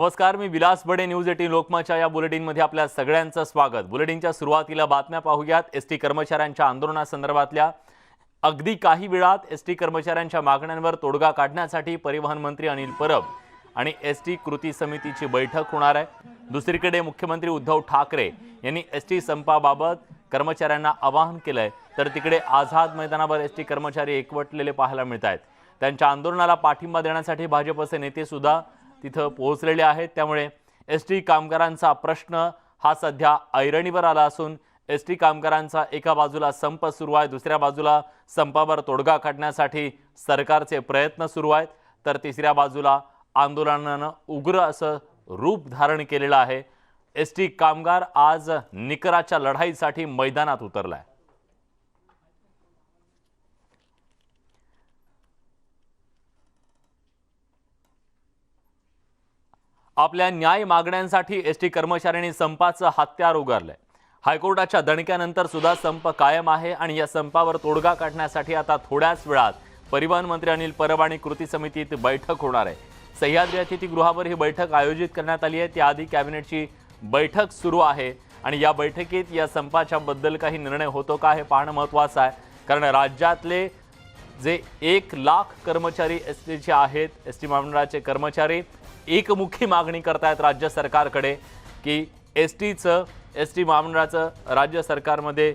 नमस्कार, मी विलास बडे. न्यूज 18 लोकमतच्या या बुलेटिनमध्ये आपल्या सगळ्यांचं स्वागत. बुलेटिनच्या सुरुवातीला बातम्या पाहूयात. एसटी कर्मचाऱ्यांच्या आंदोलनासंदर्भातल्या. अगदी काही वेळात एसटी कर्मचाऱ्यांच्या मागण्यांवर तोडगा काढण्यासाठी परिवहन मंत्री अनिल परब आणि एसटी कृती समितीची बैठक होणार आहे. दुसरीकडे मुख्यमंत्री उद्धव ठाकरे यांनी एसटी संपाबाबत कर्मचाऱ्यांना आवाहन केलंय, तर तिकडे आझाद मैदानावर एसटी कर्मचारी एकवटलेले पाहायला मिळत आहेत. त्यांच्या आंदोलनाला पाठिंबा देण्यासाठी भाजपचे नेते सुद्धा तिथं पोहोचलेले आहेत. त्यामुळे एसटी कामगारांचा प्रश्न हा सध्या ऐरणीवर आला असून एसटी कामगारांचा एका बाजूला संप सुरू आहे, दुसऱ्या बाजूला संपावर तोडगा काढण्यासाठी सरकारचे प्रयत्न सुरू आहेत, तर तिसऱ्या बाजूला आंदोलनानं उग्र असं रूप धारण केलेलं आहे. एसटी कामगार आज निकराच्या लढाईसाठी मैदानात उतरलाय. आपल्या न्याय मागण्यांसाठी एसटी कर्मचाऱ्यांनी संपाचं हत्यार उगारलंय. हायकोर्टाच्या दणक्यानंतर सुद्धा संप कायम आहे आणि या संपावर तोडगा काढण्यासाठी आता थोड्याच वेळात परिवहन मंत्री अनिल परब आणि कृती समितीत बैठक होणार आहे. सह्याद्री अतिथीगृहावर ही बैठक आयोजित करण्यात आली आहे. त्याआधी कॅबिनेटची बैठक सुरू आहे आणि या बैठकीत या संपाच्या बद्दल काही निर्णय होतो का हे पाहणं महत्त्वाचं आहे. कारण राज्यातले जे 1 लाख कर्मचारी एसटीचे आहेत, एसटी महामंडळाचे कर्मचारी एकमुखी मागणी करतायत राज्य सरकारकडे की एसटी महामंडळाचं राज्य सरकारमध्ये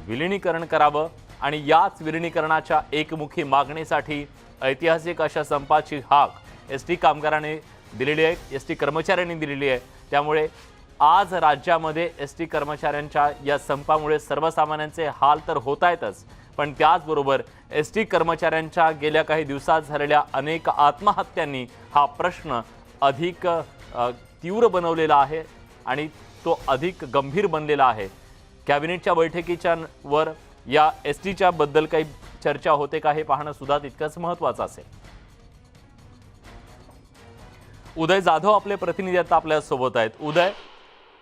विलिनीकरण करावं आणि याच विलिनीकरणाच्या एकमुखी मागणीसाठी ऐतिहासिक अशा संपाची हाक एसटी कामगारांनी दिलेली आहे, एसटी कर्मचाऱ्यांनी दिलेली आहे. त्यामुळे आज राज्यामध्ये एसटी कर्मचाऱ्यांच्या या संपामुळे सर्वसामान्यांचे हाल तर होत आहेतच, पण त्याचबरोबर एसटी कर्मचाऱ्यांच्या गेल्या काही दिवसात झालेल्या अनेक आत्महत्यांनी हा प्रश्न अधिक तीव्र बनवलेला आहे आणि तो अधिक गंभीर बनलेला आहे. कॅबिनेटच्या बैठकीच्या वर या एसटीच्या बद्दल काही चर्चा होते का हे पाहणं सुद्धा तितकंच महत्त्वाचं असेल. उदय जाधव आपले प्रतिनिधी आता आपल्या सोबत आहेत. उदय,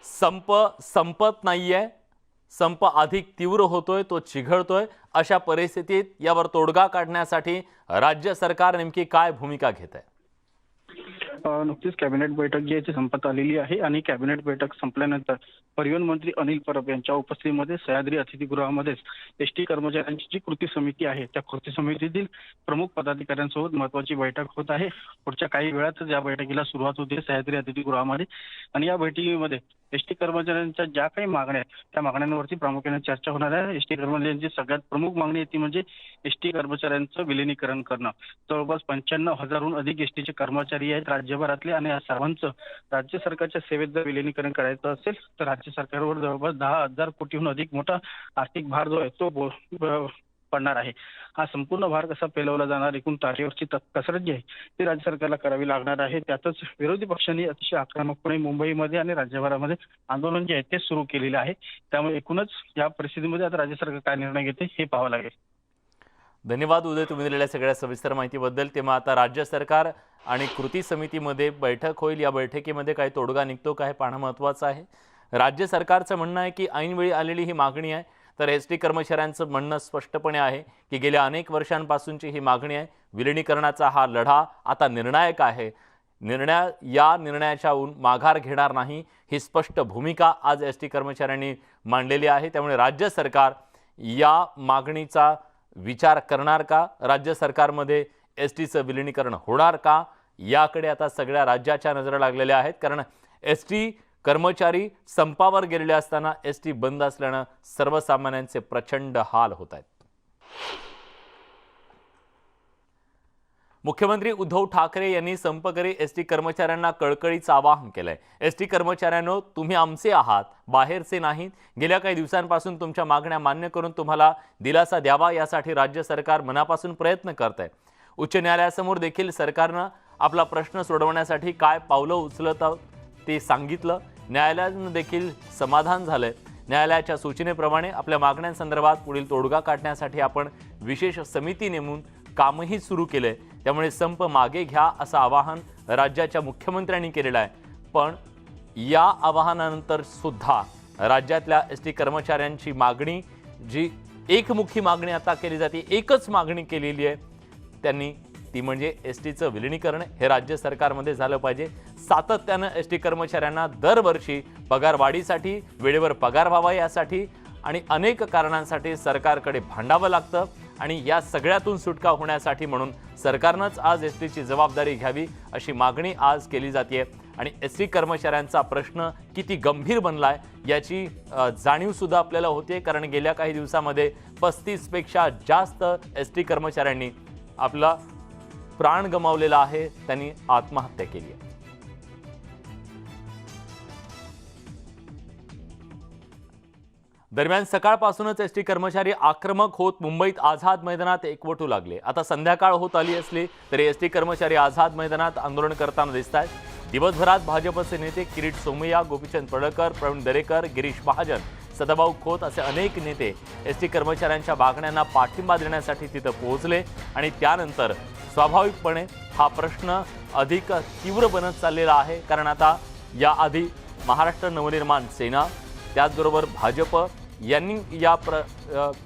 संप संपत नाहीये, संप अधिक तीव्र होतोय, तो चिघळतोय. अशा परिस्थितीत यावर तोडगा काढण्यासाठी राज्य सरकार नेमकी काय भूमिका घेत आहे? नुकतीच कॅबिनेट बैठक जी आहे ती संपत आलेली आहे आणि कॅबिनेट बैठक संपल्यानंतर परिवहन मंत्री अनिल परब यांच्या उपस्थितीमध्ये सह्याद्री अतिथीगृहामध्ये एसटी कर्मचाऱ्यांची जी कृती समिती आहे त्या कृती समितीतील प्रमुख पदाधिकाऱ्यांसोबत महत्त्वाची बैठक होत आहे. पुढच्या काही वेळातच या बैठकीला सुरुवात होते सह्याद्री अतिथीगृहामध्ये आणि या बैठकीमध्ये एसटी कर्मचाऱ्यांच्या ज्या काही मागण्या आहेत त्या मागण्यांवरती प्रामुख्याने चर्चा होणार आहे. एसटी कर्मचाऱ्यांची सगळ्यात प्रमुख मागणी ती म्हणजे एसटी कर्मचाऱ्यांचं विलिनीकरण करणं. जवळपास 95,000हून अधिक एसटीचे कर्मचारी आहेत राज्यभरातले आणि या सर्वांचं राज्य सरकारच्या सेवेत जर विलिनीकरण करायचं असेल तर राज्य सरकारवर जवळपास 10,000 कोटीहून अधिक मोठा आर्थिक भार जो आहे तो पडणार आहे. हा संपूर्ण भार कसा पेलवला जाणार, एकूण तारेवरची कसरत जी आहे ती राज्य सरकारला करावी लागणार आहे. त्यातच विरोधी पक्षांनी अतिशय आक्रमकपणे मुंबईमध्ये आणि राज्यभरामध्ये आंदोलन जे आहे ते सुरू केलेले आहे. त्यामुळे एकूणच या परिस्थितीमध्ये आता राज्य सरकार काय निर्णय घेते हे पाहावं लागेल. धन्यवाद उदय, तुम्ही दिलेल्या सगळ्या सविस्तर माहितीबद्दल. तेव्हा आता राज्य सरकार आणि कृती समितीमध्ये बैठक होईल. या बैठकीमध्ये काही तोडगा निघतो का हे पाहणं महत्त्वाचं आहे. राज्य सरकारचं म्हणणं आहे की ऐनवेळी आलेली ही मागणी आहे, तर एसटी कर्मचाऱ्यांचं म्हणणं स्पष्टपणे आहे की गेल्या अनेक वर्षांपासूनची ही मागणी आहे. विलिनीकरणाचा हा लढा आता निर्णायक आहे. या निर्णयाच्याहून माघार घेणार नाही ही स्पष्ट भूमिका आज एसटी कर्मचाऱ्यांनी मांडलेली आहे. त्यामुळे राज्य सरकार या मागणीचा विचार करणार का, राज्य सरकारमध्ये एसटीचं विलिनीकरण होणार का, याकडे आता सगळ्या राज्याच्या नजरा लागलेल्या आहेत. कारण एसटी कर्मचारी संपावर गेलेले असताना एसटी बंद असल्यानं सर्वसामान्यांचे प्रचंड हाल होत आहेत. मुख्यमंत्री उद्धव ठाकरे यांनी संपकरी एसटी कर्मचाऱ्यांना कळकळीचं आवाहन केलंय. एसटी कर्मचाऱ्यांनो, तुम्ही आमचे आहात, बाहेरचे नाहीत. गेल्या काही दिवसांपासून तुमच्या मागण्या मान्य करून तुम्हाला दिलासा द्यावा यासाठी राज्य सरकार मनापासून प्रयत्न करत आहे. उच्च न्यायालयासमोर देखील सरकारनं आपला प्रश्न सोडवण्यासाठी काय पावलं उचलत ते सांगितलं. न्यायालयानं देखील समाधान झालंय. न्यायालयाच्या सूचनेप्रमाणे आपल्या मागण्यांसंदर्भात पुढील तोडगा काढण्यासाठी आपण विशेष समिती नेमून कामही सुरू केलंय. त्यामुळे संप मागे घ्या असं आवाहन राज्याच्या मुख्यमंत्र्यांनी केलेलं आहे. पण या आवाहनानंतर सुद्धा राज्यातल्या एसटी कर्मचाऱ्यांची मागणी जी एकमुखी मागणी आता केली जाते, एकच मागणी केलेली आहे, त्यांनी ती म्हणजे एसटीचं विलिनीकरण हे राज्य सरकारमध्ये झालं पाहिजे। सातत्यानं एसटी कर्मचाऱ्यांना दरवर्षी पगारवाढीसाठी, वेळेवर पगार व्हावा यासाठी आणि अनेक कारणांसाठी सरकारकडे भांडावं लागतं आणि या सगळ्यातून सुटका होण्यासाठी म्हणून सरकारनंच आज एसटीची जबाबदारी घ्यावी अशी मागणी आज केली जाते आणि एसटी कर्मचाऱ्यांचा प्रश्न किती गंभीर बनलाय याची जाणीव सुद्धा आपल्याला होते, कारण गेल्या काही दिवसामध्ये 35 पेक्षा जास्त एसटी कर्मचाऱ्यांनी आपला प्राण गमावलेला आहे, त्यांनी आत्महत्या केली आहे। दरम्यान सकाळपासूनच एसटी कर्मचारी आक्रमक होत मुंबईत आझाद मैदानात एकवटू लागले। आता संध्याकाळ होत आली असली तरी एसटी कर्मचारी आझाद मैदानात आंदोलन करताना दिसतात। दिवसभरात भाजपचे नेते किरीट सोमय्या, गोपीचंद पडळकर, प्रवीण दरेकर, गिरीश महाजन, सदाभाऊ खोत असे अनेक नेते एसटी कर्मचाऱ्यांच्या मागण्यांना पाठिंबा देण्यासाठी तिथं पोहोचले आणि त्यानंतर स्वाभाविकपणे हा प्रश्न अधिक तीव्र बनत चाललेला आहे, कारण आता याआधी महाराष्ट्र नवनिर्माण सेना त्याचबरोबर भाजप यांनी या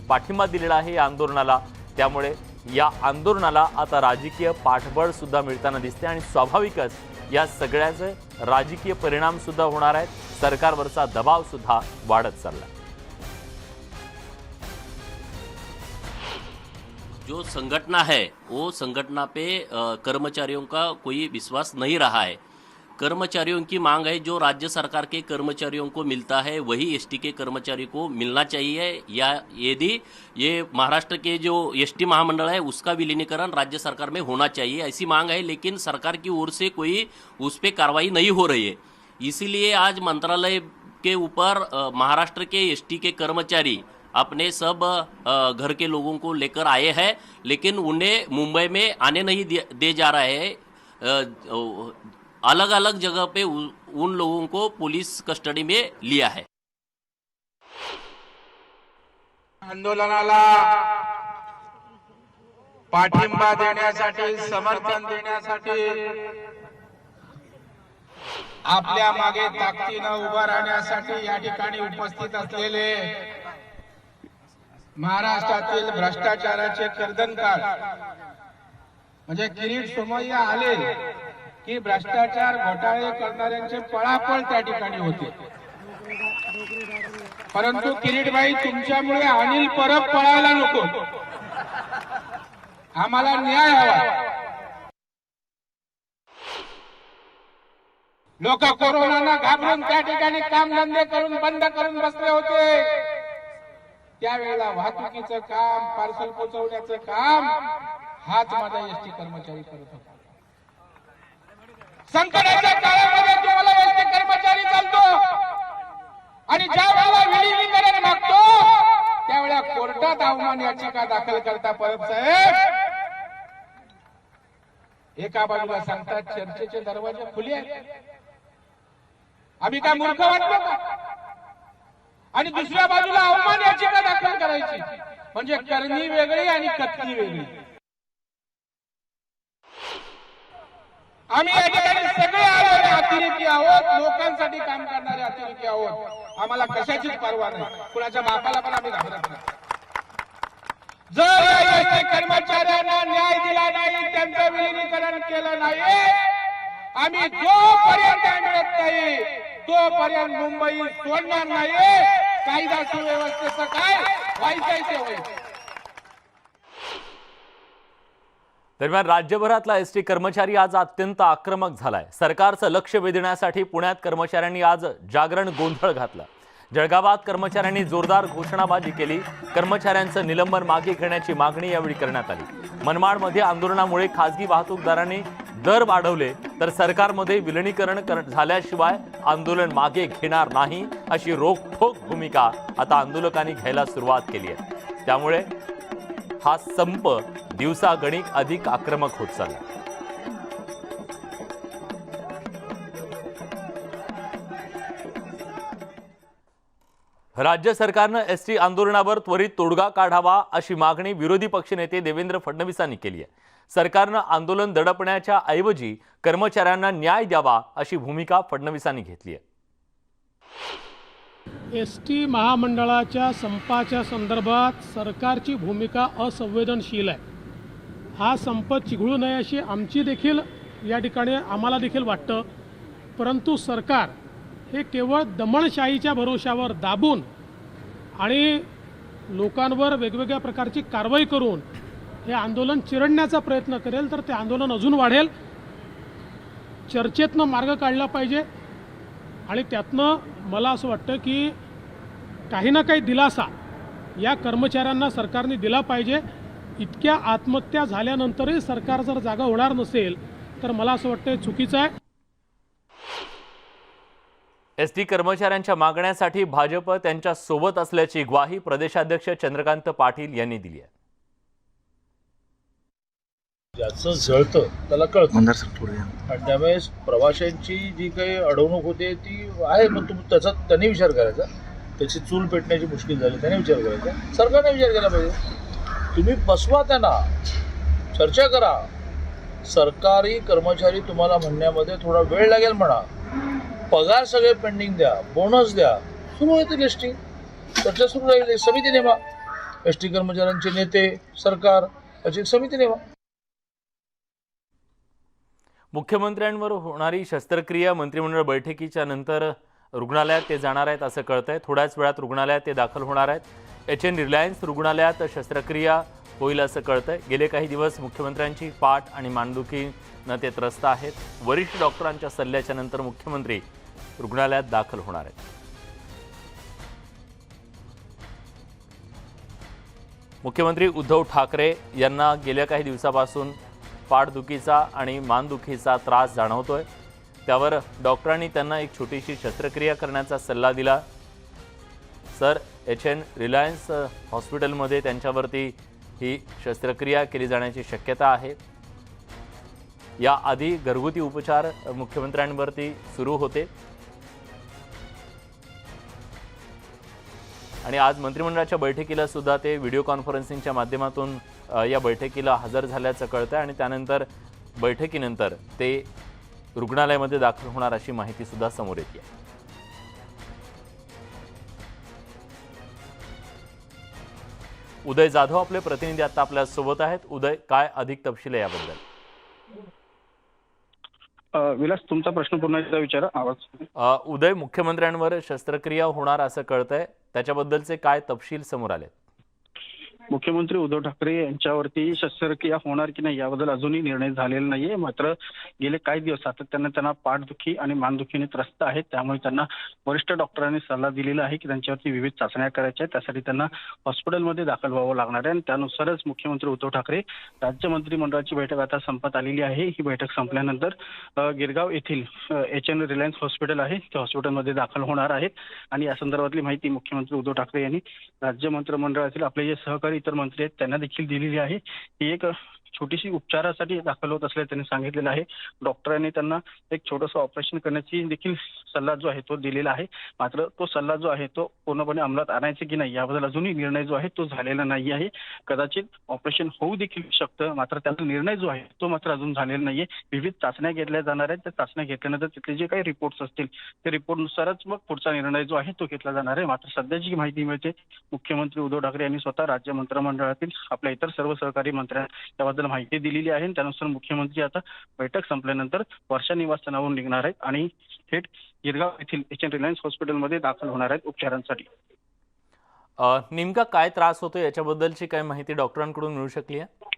पाठिंबा दिलेला आहे या आंदोलनाला। त्यामुळे या आंदोलनाला आता राजकीय पाठबळ सुद्धा मिळताना दिसते आणि स्वाभाविकच या सगळ्याचे राजकीय परिणाम सुद्धा होणार आहेत। सरकारवरचा दबाव सुद्धा वाढत चालला। जो संगठना है वो संगठना पे कर्मचारियों का कोई विश्वास नहीं रहा है। कर्मचारियों की मांग है जो राज्य सरकार के कर्मचारियों को मिलता है वही एसटी के कर्मचारी को मिलना चाहिए, या यदि ये महाराष्ट्र के जो एसटी महामंडल है उसका विलीनीकरण राज्य सरकार में होना चाहिए, ऐसी मांग है। लेकिन सरकार की ओर से कोई उस पर कार्रवाई नहीं हो रही है। इसीलिए आज मंत्रालय के ऊपर महाराष्ट्र के एसटी के कर्मचारी अपने सब घर के लोगों को लेकर आए हैं, लेकिन उन्हें मुंबई में आने नहीं दे जा रहे हैं। अलग अलग जगह पे उन लोगों को पुलिस कस्टडी में लिया है। आंदोलनाला पाठिंबा देण्यासाठी, समर्थन देण्यासाठी, आपल्या मागे ताकदीनं उभा राहण्यासाठी या ठिकाणी उपस्थित असलेले महाराष्ट्रातील भ्रष्टाचाराचे कर्दनकार म्हणजे किरीट सोमय्या आले की भ्रष्टाचार घोटाळे करणाऱ्यांचे पळापळ त्या ठिकाणी होते। परंतु किरीटबाई, तुमच्यामुळे अनिल परब पळायला नको, आम्हाला न्याय हवा। लोक कोरोनाला घाबरून त्या ठिकाणी कामधंदे करून बंद करून बसले होते। त्यावेळेला वाहतुकीचं काम, पार्सल पोहोचवण्याचं काम हाच माझा एसटी कर्मचारी करत होता। संकटाच्या काळामध्ये तुम्हाला एसटी कर्मचारी चालतो आणि ज्या वेळेला विलीनीकरण मागतो त्यावेळेला कोर्टात अवमान याचिका दाखल करता परब साहेब। एका बाजूला सांगतात चर्चेचे दरवाजे खुले आहेत, आम्ही काय मूर्ख वाटतो का? आणि दुसऱ्या बाजूला अवमान याचिका दाखल करायची म्हणजे करणी वेगळी आणि कथनी वेगळी। आम्ही या ठिकाणी सगळे अतिरेकी आहोत, लोकांसाठी काम करणारे अतिरेकी आहोत। आम्हाला कशाचीच पर्वा नाही, कुणाच्या बापाला पण आम्ही घाबरत नाही। जर या एसटी कर्मचाऱ्यांना न्याय दिला नाही, त्यांचं विलीनीकरण केलं नाही, आम्ही जोपर्यंत मिळत नाही तोपर्यंत मुंबई सोडणार नाही। कायदा सुव्यवस्थेचं काय व्हायचंय ते होईल। दरम्यान राज्यभरातला एसटी कर्मचारी आज अत्यंत आक्रमक झालाय। सरकारचं लक्ष वेधण्यासाठी पुण्यात कर्मचाऱ्यांनी आज जागरण गोंधळ घातला। जळगावात कर्मचाऱ्यांनी जोरदार घोषणाबाजी केली। कर्मचाऱ्यांचं निलंबन मागे घेण्याची मागणी यावेळी करण्यात आली। मनमाडमध्ये आंदोलनामुळे खासगी वाहतूकदारांनी दर वाढवले तर सरकारमध्ये विलीनीकरण झाल्याशिवाय आंदोलन मागे घेणार नाही अशी रोखठोक भूमिका आता आंदोलकांनी घ्यायला सुरुवात केली आहे। त्यामुळे हा संप दिवसागणिक अधिक आक्रमक होत चालला। राज्य सरकारनं एसटी आंदोलनावर त्वरित तोडगा काढावा अशी मागणी विरोधी पक्षनेते देवेंद्र फडणवीसांनी केली आहे। सरकारनं आंदोलन दडपण्याच्या ऐवजी कर्मचाऱ्यांना न्याय द्यावा अशी भूमिका फडणवीसांनी घेतली आहे। एसटी महामंडळाच्या संपाच्या संदर्भात सरकारची भूमिका असंवेदनशील आहे। हा संप चिघळू नये अशी आमची देखील या ठिकाणी आम्हाला देखील वाटतं. परंतु सरकार हे केवळ दमनशाहीच्या भरोशावर दाबून आणि लोकांवर वेगवेगळ्या प्रकारची कारवाई करून हे आंदोलन चिरडण्याचा प्रयत्न करेल तर ते आंदोलन अजून वाढेल. चर्चेतनं मार्ग काढला पाहिजे आणि त्यातनं मला असं वाटतं की काही ना काही दिलासा या कर्मचाऱ्यांना सरकारने दिला पाहिजे. इतक्या आत्महत्या झाल्यानंतरही सरकार जर जागा होणार नसेल तर मला असं वाटतं चुकीचं आहे. एसटी कर्मचाऱ्यांच्या मागण्यासाठी भाजप त्यांच्या सोबत असल्याची ग्वाही प्रदेशाध्यक्ष चंद्रकांत पाटील यांनी दिली आहे. ज्याचं जळतं त्याला कळतं आणि त्यामुळे प्रवाशांची जी काही अडवणूक होते ती आहे. मग त्याचा त्यांनी विचार करायचा. त्याची चूल पेटण्याची मुश्किल झाली त्याने विचार करायचा. सरकारने विचार केला पाहिजे. तुम्ही बसवा त्यांना, चर्चा करा. सरकारी कर्मचारी तुम्हाला म्हणण्यामध्ये थोडा वेळ लागेल म्हणा. पगार सगळे पेंडिंग द्या, बोनस द्या, सुरू येतील एसटी. चर्चा सुरू राहील. समिती नेमा, एसटी कर्मचाऱ्यांचे नेते, सरकार अशी एक समिती नेमा. मुख्यमंत्र्यांवर होणारी शस्त्रक्रिया मंत्रिमंडळ बैठकीच्या नंतर रुग्णालयात ते जाणार आहेत असं कळतंय. थोड्याच वेळात रुग्णालयात ते दाखल होणार आहेत. HN रिलायन्स रुग्णालयात शस्त्रक्रिया होईल असं कळतंय. गेले काही दिवस मुख्यमंत्र्यांची पाठ आणि मानदुखीनं ते त्रस्त आहेत. वरिष्ठ डॉक्टरांच्या सल्ल्याच्या नंतर मुख्यमंत्री रुग्णालयात दाखल होणार आहेत. मुख्यमंत्री उद्धव ठाकरे यांना गेल्या काही दिवसापासून पाठदुखीचा आणि मानदुखीचा त्रास जाणवतोय. त्यावर डॉक्टरांनी त्यांना एक छोटीशी शस्त्रक्रिया करण्याचा सल्ला दिला. सर, HN रिलायन्स हॉस्पिटलमध्ये त्यांच्यावरती ही शस्त्रक्रिया केली जाण्याची शक्यता आहे. याआधी घरगुती उपचार मुख्यमंत्र्यांवरती सुरू होते आणि आज मंत्रिमंडळाच्या बैठकीला सुद्धा ते व्हिडिओ कॉन्फरन्सिंगच्या माध्यमातून या बैठकीला हजर झाल्याचं कळतं आणि त्यानंतर बैठकीनंतर ते रुग्णालयामध्ये दाखल होणार अशी माहिती सुद्धा समोर येते. उदय जाधव आपले प्रतिनिधी आता आपल्या सोबत आहेत. उदय, काय अधिक तपशील आहे याबद्दल? विलास, तुमचा प्रश्न पुन्हा एकदा विचारा. आवाज. उदय, मुख्यमंत्र्यांवर शस्त्रक्रिया होणार असं कळतंय, त्याच्याबद्दलचे काय तपशील समोर आले? मुख्यमंत्री उद्धव ठाकरे यांच्यावरती शस्त्रक्रिया होणार की नाही याबद्दल अजूनही निर्णय झालेला नाहीये. मात्र गेले काही दिवस सातत्याने त्यांना पाठदुखी आणि मानदुखीने त्रस्त आहेत. त्यामुळे त्यांना वरिष्ठ डॉक्टरांनी सल्ला दिलेला आहे की त्यांच्यावरती विविध चाचण्या करायच्या आहेत. त्यासाठी त्यांना हॉस्पिटलमध्ये दाखल व्हावं लागणार आहे आणि त्यानुसारच मुख्यमंत्री उद्धव ठाकरे राज्य मंत्रिमंडळाची बैठक आता संपत आलेली आहे. ही बैठक संपल्यानंतर गिरगाव येथील HN रिलायन्स हॉस्पिटल आहे त्या हॉस्पिटलमध्ये दाखल होणार आहेत आणि या संदर्भातली माहिती मुख्यमंत्री उद्धव ठाकरे यांनी राज्य मंत्रिमंडळातील आपले जे सहकारी इतर मंत्री आहेत त्यांना देखील दिलेली आहे. ही एक छोटीशी उपचारासाठी दाखल होत असल्याचे त्यांनी सांगितलेलं आहे. डॉक्टरांनी त्यांना एक छोटंसं ऑपरेशन करण्याची देखील सल्ला जो आहे तो दिलेला आहे. मात्र तो सल्ला जो आहे तो पूर्णपणे अंमलात आणायचा की नाही याबद्दल अजूनही निर्णय जो आहे तो झालेला नाही आहे. कदाचित ऑपरेशन होऊ देखील शकतं, मात्र त्याचा निर्णय जो आहे तो मात्र अजून झालेला नाहीये. विविध चाचण्या घेतल्या जाणार आहेत. त्या चाचण्या घेतल्यानंतर तिथले जे काही रिपोर्ट्स असतील त्या रिपोर्टनुसारच मग पुढचा निर्णय जो आहे तो घेतला जाणार आहे. मात्र सध्याची माहिती मिळते मुख्यमंत्री उद्धव ठाकरे यांनी स्वतः राज्य मंत्रिमंडळातील आपल्या इतर सर्व सहकारी मंत्र्यांना त्याबद्दल माहिती दिलेली आहे. त्यानुसार मुख्यमंत्री आता बैठक संपल्यानंतर वर्षा निवासस्थानावरून निघणार आहेत आणि थेट गिरगाव येथील HN रिलायन्स हॉस्पिटलमध्ये दाखल होणार आहेत उपचारांसाठी. नेमका काय त्रास होतो याच्याबद्दलची काय माहिती डॉक्टरांकडून मिळू शकली आहे?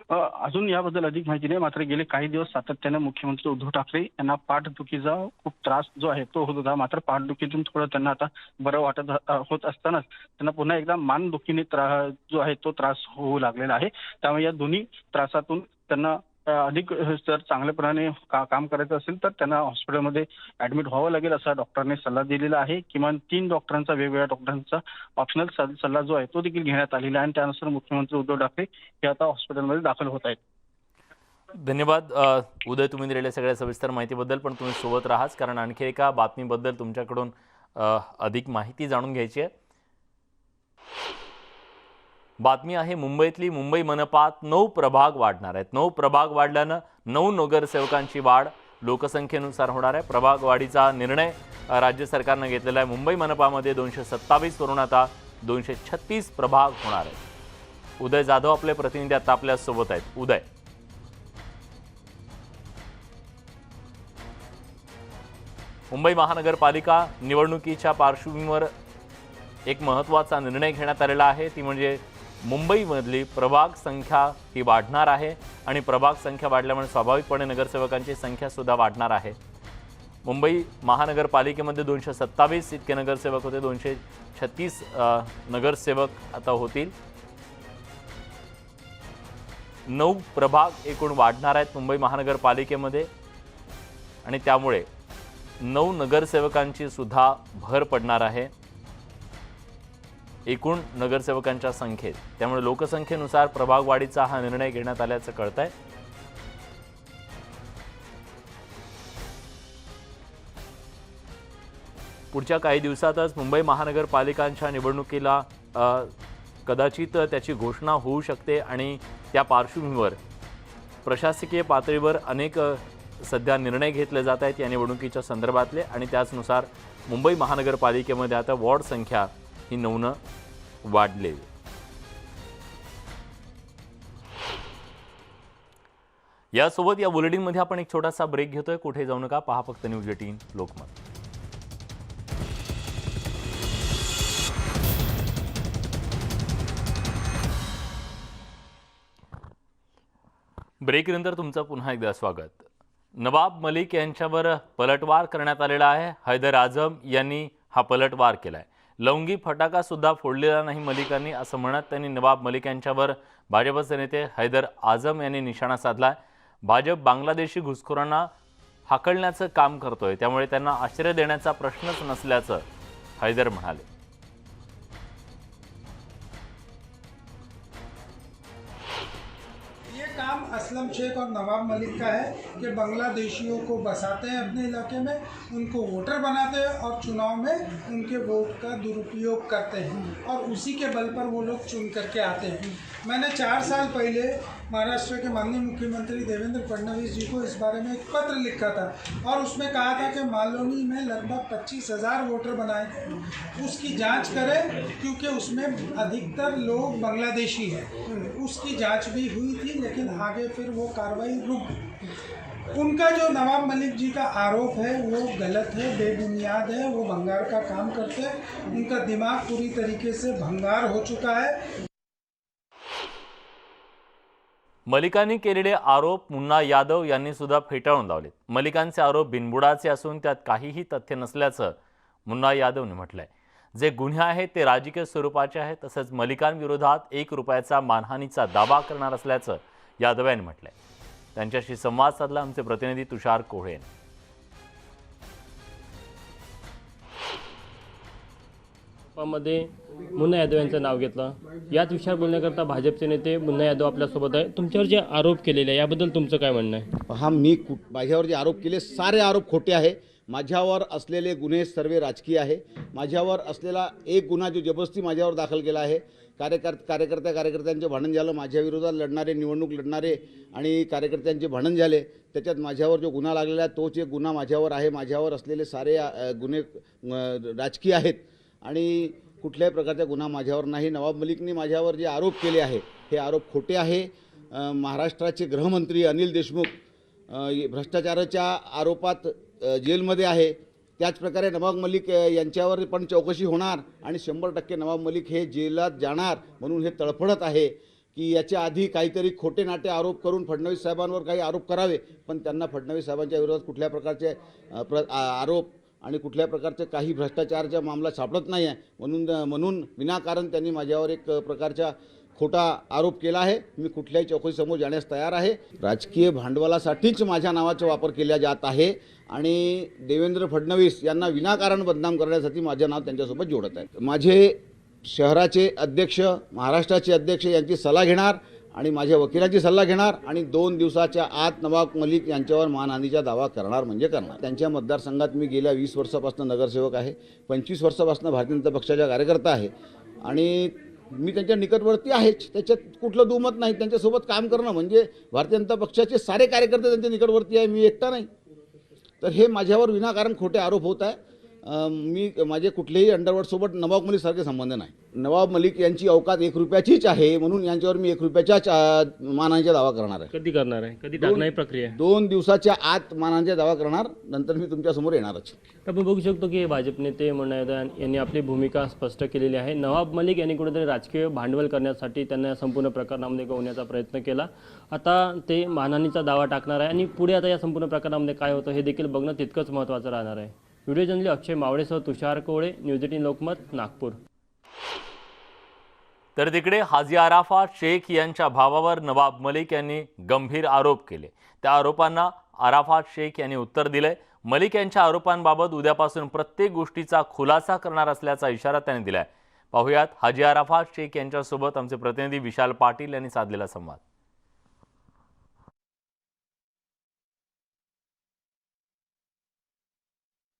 अजून याबद्दल अधिक माहिती नाही. मात्र गेले काही दिवस सातत्याने मुख्यमंत्री उद्धव ठाकरे यांना पाठदुखीचा खूप त्रास जो आहे तो होत होता. मात्र पाठदुखीतून थोडं त्यांना आता बरं वाटत होत असतानाच त्यांना पुन्हा एकदा मानदुखीने जो आहे तो त्रास होऊ लागलेला आहे. त्यामुळे या दोन्ही त्रासातून त्यांना अधिक जर चांगल्याप्रमाणे काम करायचं असेल तर त्यांना हॉस्पिटलमध्ये ऍडमिट व्हावं लागेल असा डॉक्टरांनी सल्ला दिलेला आहे. किमान 3 डॉक्टरांचा वेगवेगळ्या डॉक्टरांचा ऑप्शनल सल्ला जो आहे तो देखील घेण्यात आलेला आहे आणि त्यानुसार मुख्यमंत्री उद्धव ठाकरे हे आता हॉस्पिटलमध्ये दाखल होत आहेत. धन्यवाद उदय, तुम्ही दिलेल्या सगळ्या सविस्तर माहितीबद्दल. पण तुम्ही सोबत राहाच, कारण आणखी एका बातमीबद्दल तुमच्याकडून अधिक माहिती जाणून घ्यायची आहे. बातमी आहे मुंबईतली. मुंबई मनपात 9 प्रभाग वाढणार आहेत. 9 प्रभाग वाढल्यानं 9 नगरसेवकांची वाढ लोकसंख्येनुसार होणार आहे. प्रभाग वाढीचा निर्णय राज्य सरकारनं घेतलेला आहे. मुंबई मनपामध्ये 227 वरून आता 236 प्रभाग होणार आहेत. उदय जाधव आपले प्रतिनिधी आता आपल्या सोबत आहेत. उदय, मुंबई महानगरपालिका निवडणुकीच्या पार्श्वभूमीवर एक महत्त्वाचा निर्णय घेण्यात आलेला आहे, ती म्हणजे मुंबईमधली प्रभाग संख्या ही वाढणार आहे आणि प्रभाग संख्या वाढल्यामुळे स्वाभाविकपणे नगरसेवकांची संख्या सुद्धा वाढणार आहे. मुंबई महानगरपालिकेमध्ये 227 इतके नगरसेवक होते, 236 नगरसेवक आता होतील. 9 प्रभाग एकूण वाढणार आहेत मुंबई महानगरपालिकेमध्ये आणि त्यामुळे 9 नगरसेवकांची सुद्धा भर पडणार आहे एकूण नगरसेवकांच्या संख्येत. त्यामुळे लोकसंख्येनुसार प्रभाग वाढीचा हा निर्णय घेण्यात आल्याचं कळतंय. पुढच्या काही दिवसातच मुंबई महानगरपालिकांच्या निवडणुकीला कदाचित त्याची घोषणा होऊ शकते आणि त्या पार्श्वभूमीवर प्रशासकीय पातळीवर अनेक सध्या निर्णय घेतले जात आहेत या निवडणुकीच्या संदर्भातले आणि त्याचनुसार मुंबई महानगरपालिकेमध्ये आता वॉर्ड संख्या ही 9 वाढलेली. यासोबत या बुलेटिनमध्ये आपण एक छोटासा ब्रेक घेतोय. कुठे जाऊ नका, पहा फक्त न्यूज 18 लोकमत. ब्रेकनंतर तुमचं पुन्हा एकदा स्वागत. नवाब मलिक यांच्यावर पलटवार करण्यात आलेला आहे. हैदर आझम यांनी हा पलटवार केलाय. लवंगी फटाका सुद्धा फोडलेला नाही मलिकांनी, असं म्हणत त्यांनी नवाब मलिक यांच्यावर भाजपचे नेते हैदर आझम यांनी निशाणा साधलाय. भाजप बांगलादेशी घुसखोरांना हाकलण्याचं काम करतोय, त्यामुळे त्यांना आश्रय देण्याचा प्रश्नच नसल्याचं हैदर म्हणाले. काम असलम शेख और नवाब मलिक का है कि बांग्लादेशियों को बसाते हैं अपने इलाके में, उनको वोटर बनाते हैं और चुनाव में उनके वोट का दुरुपयोग करते हैं और उसी के बल पर वो लोग चुन करके आते हैं. मैंने 4 साल पहले महाराष्ट्र के माननीय मुख्यमंत्री देवेंद्र फडणवीस जी को इस बारे में एक पत्र लिखा था और उसमें कहा था कि मालौनी में लगभग 25,000 वोटर बनाए थे, उसकी जांच करें क्योंकि उसमें अधिकतर लोग बांग्लादेशी हैं. उसकी जांच भी हुई थी लेकिन आगे फिर वो कार्रवाई रुक गई. उनका जो नवाब मलिक जी का आरोप है वो गलत है, बेबुनियाद है. वो भंगार का काम करते हैं, उनका दिमाग पूरी तरीके से भंगार हो चुका है. मलिकांनी केलेले आरोप मुन्ना यादव यांनी सुद्धा फेटाळून लावले. मलिकांचे आरोप बिनबुडाचे असून त्यात काहीही तथ्य नसल्याचं मुन्ना यादवने म्हटलंय. जे गुन्हे आहेत ते राजकीय स्वरूपाचे आहेत. तसंच मलिकांविरोधात 1 रुपयाचा मानहानीचा दावा करणार असल्याचं यादव यांनी म्हटलंय. त्यांच्याशी संवाद साधला आमचे प्रतिनिधी तुषार कोळे. मध्ये मुन्ना यादव यांचं नाव घेतलं. याच विषयावर बोलण्याकरता भाजपचे नेते मुन्ना यादव आपल्यासोबत आहे. तुमच्यावर जे आरोप केलेले आहे याबद्दल तुमचं काय म्हणणं आहे? माझ्यावर जे आरोप केले सारे आरोप खोटे आहे. माझ्यावर असलेले गुन्हे सर्व राजकीय आहे. माझ्यावर असलेला एक गुन्हा जो जबरदस्ती माझ्यावर दाखल केला आहे, कार्यकर्त्यांचे भांडण झालं, माझ्या विरोधात लढणारे, निवडणूक लढणारे आणि कार्यकर्त्यांचे भांडण झाले, त्याच्यात माझ्यावर जो गुन्हा लागलेला आहे तोच एक गुन्हा माझ्यावर आहे. माझ्यावर असलेले सारे गुन्हे राजकीय आहेत आणि कुठल्याही प्रकारचा गुन्हा माझ्यावर नाही. नवाब मलिकनी माझ्यावर जे आरोप केले आहे हे आरोप खोटे आहे. महाराष्ट्राचे गृहमंत्री अनिल देशमुख भ्रष्टाचाराच्या आरोपात जेलमध्ये आहे. त्याचप्रकारे नवाब मलिक यांच्यावर पण चौकशी होणार आणि 100% नवाब मलिक हे जेलात जाणार म्हणून हे तळफडत आहे की याच्या आधी काहीतरी खोटे नाटे आरोप करून फडणवीस साहेबांवर काही आरोप करावे, पण त्यांना फडणवीस साहेबांच्या विरोधात कुठल्या प्रकारचे आरोप आणि कुठल्या प्रकारचे काही भ्रष्टाचाराचा मामला सापडत नाही आहे. म्हणून विनाकारण त्यांनी माझ्यावर एक प्रकारचा खोटा आरोप केला आहे. मी कुठल्याही चौकशीसमोर जाण्यास तयार आहे. राजकीय भांडवलासाठीच माझ्या नावाचा वापर केला जात आहे आणि देवेंद्र फडणवीस यांना विनाकारण बदनाम करण्यासाठी माझे नाव त्यांच्यासोबत जोडत आहे. माझे शहराचे अध्यक्ष, महाराष्ट्राचे अध्यक्ष यांची सल्ला घेणार आणि माझ्या वकिलाची सल्ला घेणार आणि 2 दिवसाच्या आत नवाब मलिक यांच्यावर मानहानीचा दावा करणार म्हणजे करणार. त्यांच्या मतदारसंघात मी गेल्या 20 वर्षापासून नगरसेवक आहे, 25 वर्षापासून भारतीय जनता पक्षाचा कार्यकर्ता आहे आणि मी त्यांच्या निकटवर्ती आहेच. त्याच्यात कुठलं दुमत नाही. त्यांच्यासोबत काम करणं म्हणजे भारतीय जनता पक्षाचे सारे कार्यकर्ते त्यांच्या निकटवर्ती आहे, मी एकटा नाही. तर हे माझ्यावर विनाकारण खोटे आरोप होत आहे मी माझे कुठलेही अंडरवर्ल्डसोबत नवाब मलिक सारखे संबंध नाही. नवाब मलिक यांची अवकात 1 रुपयाचीच आहे, म्हणून यांच्यावर मी 1 रुपयाच्या मानांचा दावा करणार आहे. कधी करणार आहे, कधी टाकणार ही प्रक्रिया आहे? 2 दिवसाच्या आत मानांचा दावा करणार, नंतर मी तुमच्यासमोर येणारच. आपण बघू शकतो की भाजप नेते मुन्ना यादव यांनी आपली भूमिका स्पष्ट केलेली आहे. नवाब मलिक यांनी कुठेतरी राजकीय भांडवल करण्यासाठी त्यांना या संपूर्ण प्रकरणामध्ये गवण्याचा प्रयत्न केला. आता ते मानहानीचा दावा टाकणार आहे आणि पुढे आता या संपूर्ण प्रकरणामध्ये काय होतं हे देखील बघणं तितकंच महत्त्वाचं राहणार आहे. व्हिडिओ जर्नलिस्ट अक्षय मावळेसह तुषार कोळे, न्यूज 18 लोकमत, नागपूर. तर तिकडे हाजी अराफात शेख यांच्या भावावर नवाब मलिक यांनी गंभीर आरोप केले. त्या आरोपांना अराफात शेख यांनी उत्तर दिलंय. मलिक यांच्या आरोपांबाबत उद्यापासून प्रत्येक गोष्टीचा खुलासा करणार असल्याचा इशारा त्यांनी दिलाय. पाहुयात हाजी अराफात शेख यांच्यासोबत आमचे प्रतिनिधी विशाल पाटील यांनी साधलेला संवाद.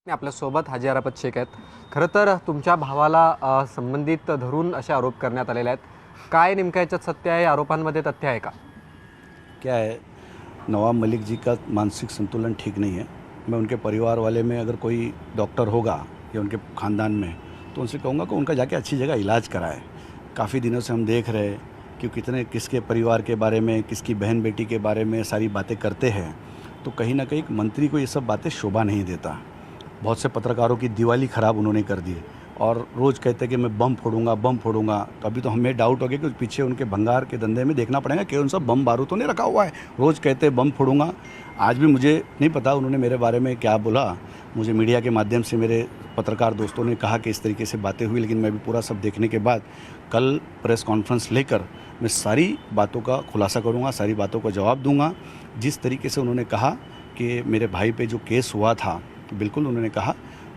आपल्यासोबत हाजी अराफात शेख आहेत. खरं तर तुमच्या भावाला संबंधित धरून असे आरोप करण्यात आलेले आहेत. काय नेमकं याच्यात सत्य आहे, आरोपांमध्ये तथ्य आहे का? क्या है, नवाब मलिक जी का मानसिक संतुलन ठीक नहीं है. मैं उनके परिवार वाले में अगर कोई डॉक्टर होगा या उनके ख़ानदान में, तो उनसे कहूँगा कि उनका जाके अच्छी जगह इलाज कराए. काफ़ी दिनों से हम देख रहे हैं कि कितने किसके परिवार के बारे में, किसकी बहन बेटी के बारे में सारी बातें करते हैं. तो कहीं ना कहीं मंत्री को ये सब बातें शोभा नहीं देता. बहुत से पत्रकारों की दिवाली ख़राब उन्होंने कर दी और रोज़ कहते कि मैं बम फोड़ूंगा. तो अभी तो हमें डाउट हो गया कि पीछे उनके भंगार के धंधे में देखना पड़ेगा कि उनसे बम बारूद तो नहीं रखा हुआ है. रोज़ कहते बम फोड़ूंगा. आज भी मुझे नहीं पता उन्होंने मेरे बारे में क्या बोला. मुझे मीडिया के माध्यम से मेरे पत्रकार दोस्तों ने कहा कि इस तरीके से बातें हुई, लेकिन मैं भी पूरा सब देखने के बाद कल प्रेस कॉन्फ्रेंस लेकर मैं सारी बातों का खुलासा करूँगा, सारी बातों का जवाब दूँगा. जिस तरीके से उन्होंने कहा कि मेरे भाई पे जो केस हुआ था, बिल्कुल उन्होंने कहा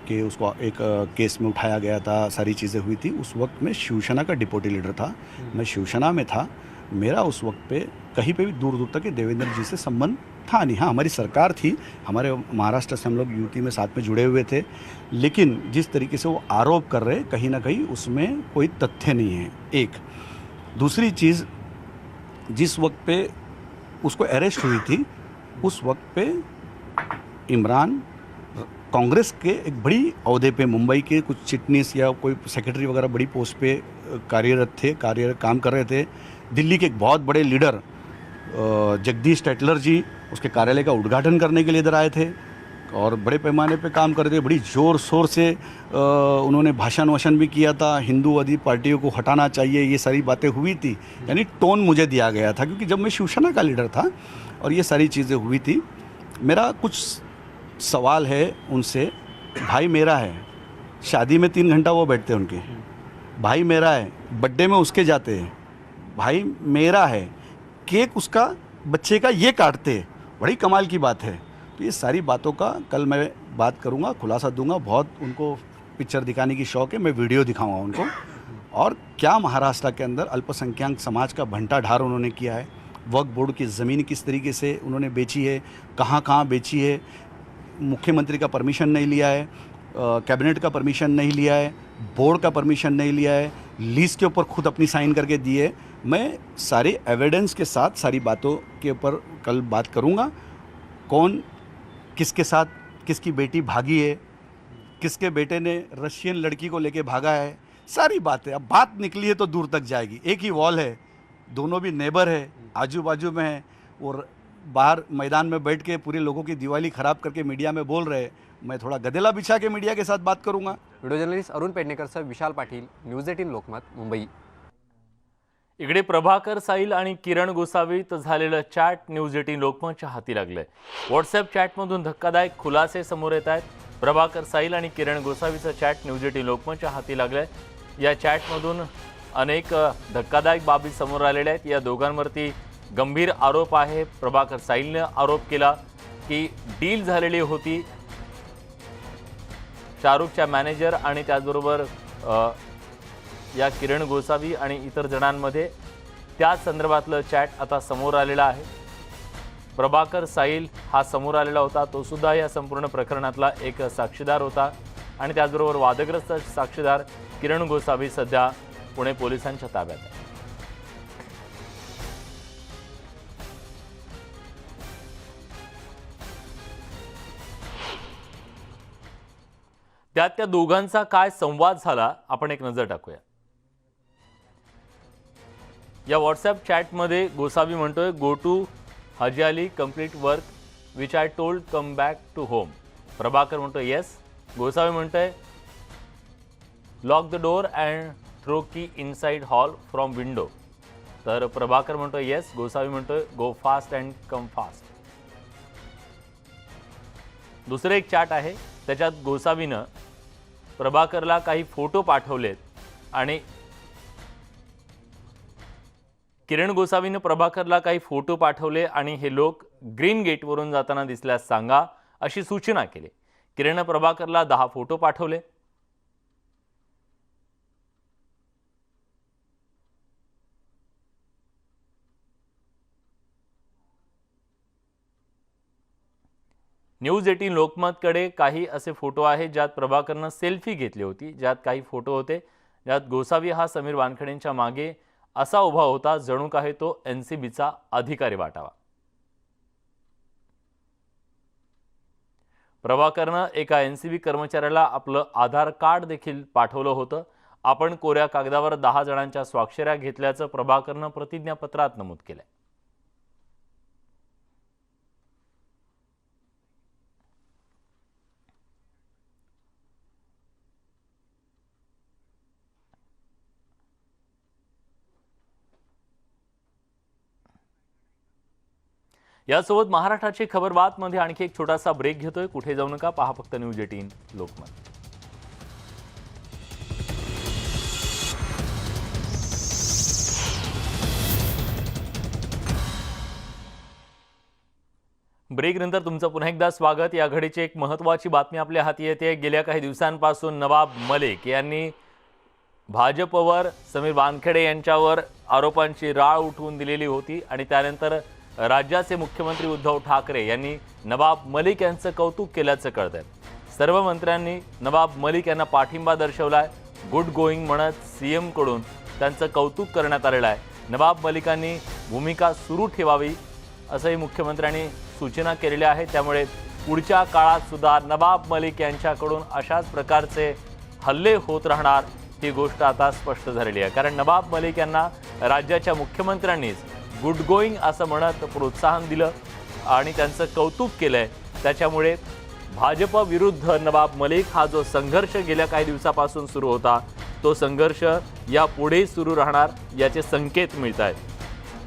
कि उसको एक केस में उठाया गया था, सारी चीज़ें हुई थी. उस वक्त मैं शिवसेना का डिप्टी लीडर था, मैं शिवसेना में था. मेरा उस वक्त पे कहीं पे भी दूर दूर तक देवेंद्र जी से संबंध था नहीं. हाँ, हमारी सरकार थी, हमारे महाराष्ट्र से हम लोग यूटी में साथ में जुड़े हुए थे, लेकिन जिस तरीके से वो आरोप कर रहे कहीं ना कहीं उसमें कोई तथ्य नहीं है. एक दूसरी चीज़, जिस वक्त पे उसको अरेस्ट हुई थी उस वक्त पे इमरान कांग्रेस के एक बड़ी अहदे पे, मुंबई के कुछ चिटनीस या कोई सेक्रेटरी वगैरह बड़ी पोस्ट पे काम कर रहे थे. दिल्ली के एक बहुत बड़े लीडर जगदीश टेटलर जी उसके कार्यालय का उद्घाटन करने के लिए इधर आए थे और बड़े पैमाने पे काम कर रहे थे. बड़ी ज़ोर शोर से उन्होंने भाषण भी किया था. हिंदूवादी पार्टियों को हटाना चाहिए, ये सारी बातें हुई थी. यानी टोन मुझे दिया गया था क्योंकि जब मैं शिवसेना का लीडर था और ये सारी चीज़ें हुई थी. मेरा कुछ सवाल है उनसे. भाई मेरा है, शादी में 3 घंटा वो बैठते हैं उनके. भाई मेरा है, बर्थडे में उसके जाते हैं. भाई मेरा है, केक उसका बच्चे का ये काटते हैं. बड़ी कमाल की बात है. तो ये सारी बातों का कल मैं बात करूँगा, खुलासा दूंगा. बहुत उनको पिक्चर दिखाने की शौक़ है, मैं वीडियो दिखाऊंगा उनको. और क्या महाराष्ट्र के अंदर अल्पसंख्यक समाज का भंटाढार उन्होंने किया है. वक्फ बोर्ड की ज़मीन किस तरीके से उन्होंने बेची है, कहाँ कहाँ बेची है. मुख्यमंत्री का परमिशन नहीं लिया है, कैबिनेट का परमिशन नहीं लिया है, बोर्ड का परमिशन नहीं लिया है, लीज के ऊपर खुद अपनी साइन करके दिए. मैं सारे एविडेंस के साथ सारी बातों के ऊपर कल बात करूँगा. कौन किसके साथ किसकी बेटी भागी है, किसके बेटे ने रशियन लड़की को लेके भागा है, सारी बातें. अब बात निकली है तो दूर तक जाएगी. एक ही वॉल है, दोनों भी नेबर है, आजू बाजू में है और बाहर मैदान में बैठ के पूरे लोगों की दिवाली ख़राब करके मीडिया में बोल रहे हैं. मैं थोड़ा गदेला बिछा के मीडिया के साथ बात करूँगा. Video journalist Arun पेडणेकरसह Vishal Patil, news 18 Lokmat, Mumbai. इकडे प्रभाकर साईल आणि किरण गोसावीत झालेलं चॅट न्यूज 18 लोकमतच्या हाती लागलंय. व्हॉट्सअप चॅटमधून धक्कादायक खुलासे समोर येत आहेत. प्रभाकर साईल आणि किरण गोसावीचं चॅट न्यूज 18 लोकमतच्या हाती लागलंय. या चॅटमधून अनेक धक्कादायक बाबी समोर आलेल्या आहेत. या दोघांवरती गंभीर आरोप आहे. प्रभाकर साईलने आरोप केला की डील झालेली होती शाहरुखच्या मॅनेजर आणि त्याचबरोबर या किरण गोसावी आणि इतर जणांमध्ये. त्या संदर्भातलं चॅट आता समोर आलेलं आहे. प्रभाकर साईल हा समोर आलेला होता, तो सुद्धा या संपूर्ण प्रकरणातला एक साक्षीदार होता आणि त्याचबरोबर वादग्रस्त साक्षीदार किरण गोसावी सध्या पुणे पोलिसांच्या ताब्यात आहे. त्यात त्या दोघांचा काय संवाद झाला आपण एक नजर टाकूया. या व्हॉट्सअप चॅटमध्ये गोसावी म्हणतोय, go to Haji Ali, complete work which I told, come back to home. Prabhakar म्हणतोय येस. गोसावी म्हणतोय lock the door and throw key inside hall from window. तर प्रभाकर म्हणतोय येस. गोसावी म्हणतोय go fast and come fast. दुसरे एक चॅट आहे, त्याच्यात गोसावीनं प्रभाकरला काही फोटो पाठवलेत आणि किरण गोसावीनं प्रभाकरला काही फोटो पाठवले आणि हे लोक ग्रीन गेटवरून जाताना दिसल्यास सांगा अशी सूचना केली. किरणनं प्रभाकरला 10 फोटो पाठवले. न्यूज 18 लोकमतकडे काही असे फोटो आहेत ज्यात प्रभाकरनं सेल्फी घेतली होती, ज्यात काही फोटो होते ज्यात गोसावी हा समीर वानखेडेंच्या मागे असा उभा होता जणू काही तो एनसीबीचा अधिकारी वाटावा. प्रभाकरनं एका एनसीबी कर्मचाऱ्याला आपलं आधार कार्ड देखील पाठवलं होतं. आपण कोऱ्या कागदावर 10 जणांच्या स्वाक्षऱ्या घेतल्याचं प्रभाकरनं प्रतिज्ञापत्रात नमूद केलंय. यासोबत महाराष्ट्राची खबरबातमध्ये आणखी एक छोटासा ब्रेक घेतोय. कुठे जाऊ नका, पहा फक्त न्यूज 18 लोकमत. ब्रेक नंतर तुमचं पुन्हा एकदा स्वागत. या घडीची एक महत्त्वाची बातमी आपल्या हाती येते. गेल्या काही दिवसांपासून नवाब मलिक यांनी भाजपवर समीर वानखेडे यांच्यावर आरोपांची राळ उठवून दिलेली होती आणि त्यानंतर राज्याचे मुख्यमंत्री उद्धव ठाकरे यांनी नवाब मलिक यांचं कौतुक केल्याचं कळतंय. सर्व मंत्र्यांनी नवाब मलिक यांना पाठिंबा दर्शवलाय. गुड गोईंग म्हणत सीएम कडून त्यांचं कौतुक करण्यात आलेलं आहे. नवाब मलिकांनी भूमिका सुरू ठेवावी असंही मुख्यमंत्र्यांनी सूचना केलेल्या आहे. त्यामुळे पुढच्या काळात सुद्धा नवाब मलिक यांच्याकडून अशाच प्रकारचे हल्ले होत राहणार ही गोष्ट आता स्पष्ट झालेली आहे. कारण नवाब मलिक यांना राज्याच्या मुख्यमंत्र्यांनीच गुड गोईंग असं म्हणत प्रोत्साहन दिलं आणि त्यांचं कौतुक केलंय. त्याच्यामुळे भाजप विरुद्ध नवाब मलिक हा जो संघर्ष गेल्या काही दिवसापासून सुरू होता तो संघर्ष यापुढे सुरू राहणार याचे संकेत मिळत आहेत.